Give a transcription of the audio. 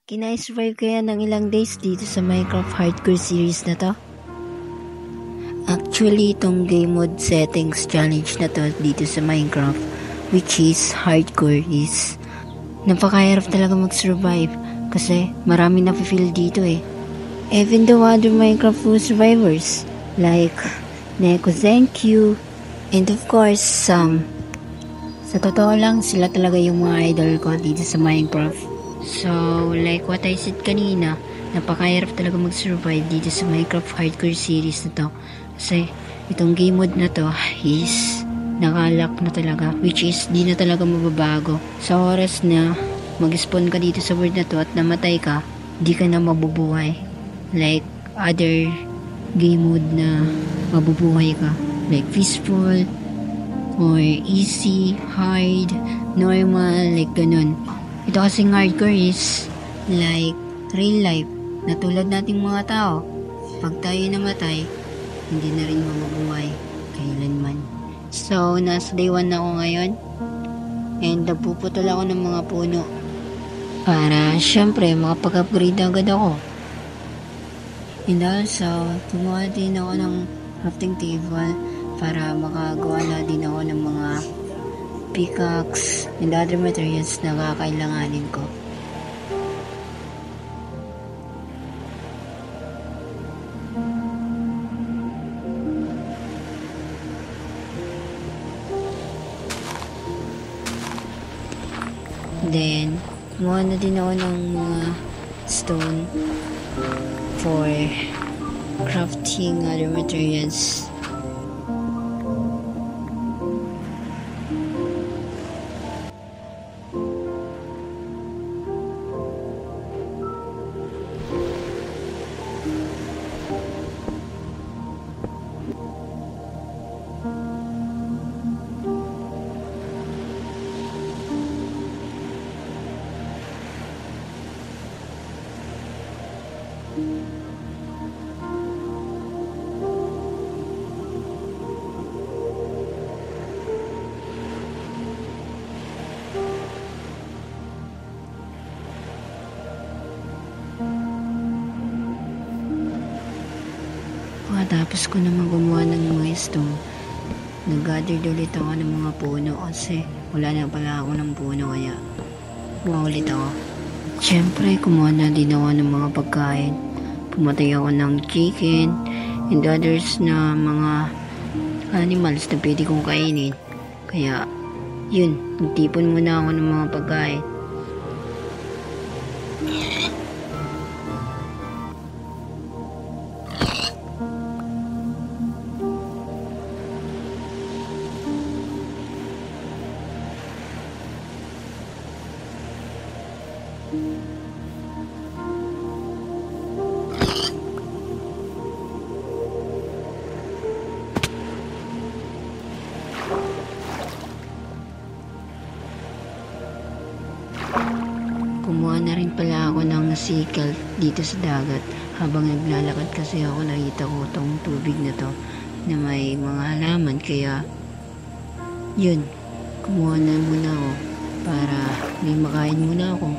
Kina-survive kaya ng ilang days dito sa Minecraft Hardcore series na to? Actually, itong game mode settings challenge na to dito sa Minecraft, which is Hardcore, is napakahirap talaga mag-survive kasi marami na-feel dito eh. Even though other Minecraft full survivors like Neko Zenkyu and of course Sam. Sa totoo lang, sila talaga yung mga idol ko dito sa Minecraft. So, like what I said kanina, napakahirap talaga mag-survive dito sa Minecraft Hardcore series na to. Kasi, itong game mode na to is nakalock na talaga, which is di na talaga mababago. Sa oras na mag-spawn ka dito sa world na to at namatay ka, di ka na mabubuhay. Like other game mode na mabubuhay ka. Like Fistful, or easy, hard, normal, like ganun. Ito kasing hardcore is like real life, na tulad nating mga tao. Pag tayo namatay, hindi na rin mabubuhay kailanman. So, nasa day 1 na ako ngayon, and napuputol ako ng mga puno para syempre makapag-upgrade agad ako. And also, gumawa din ako ng crafting table para makagawa na din ako ng mga pickaxe and other materials na kakailanganin ko. Then, kumuha na din ako ng mga stone for crafting other materials. Pagkatapos ko naman gumawa ng mga stone, nag-gather ulit ako ng mga puno kasi wala na pala ako ng puno, kaya gumawa ulit ako. Siyempre, kumuha na din ako ng mga pagkain. Pumatay ako ng chicken and others na mga animals na pwede kong kainin. Kaya, yun, nagtipon muna ako ng mga pagkain. Kumuha na rin pala ako ng sickle dito sa dagat. Habang naglalakad kasi ako, nakita ko tong tubig na to na may mga halaman, kaya yun, kumuha na muna ako para may makain muna ako.